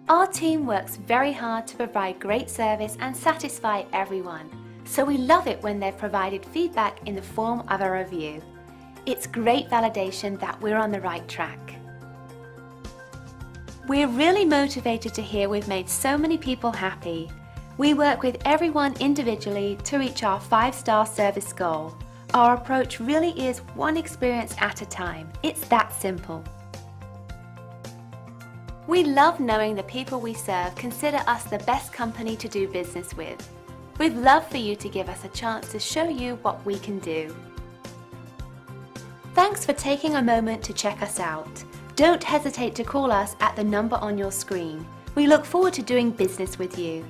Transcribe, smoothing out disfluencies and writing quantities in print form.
Our team works very hard to provide great service and satisfy everyone, so we love it when they've provided feedback in the form of a review. It's great validation that we're on the right track. We're really motivated to hear we've made so many people happy. We work with everyone individually to reach our 5-star service goal. Our approach really is one experience at a time. It's that simple. We love knowing the people we serve consider us the best company to do business with. We'd love for you to give us a chance to show you what we can do. Thanks for taking a moment to check us out. Don't hesitate to call us at the number on your screen. We look forward to doing business with you.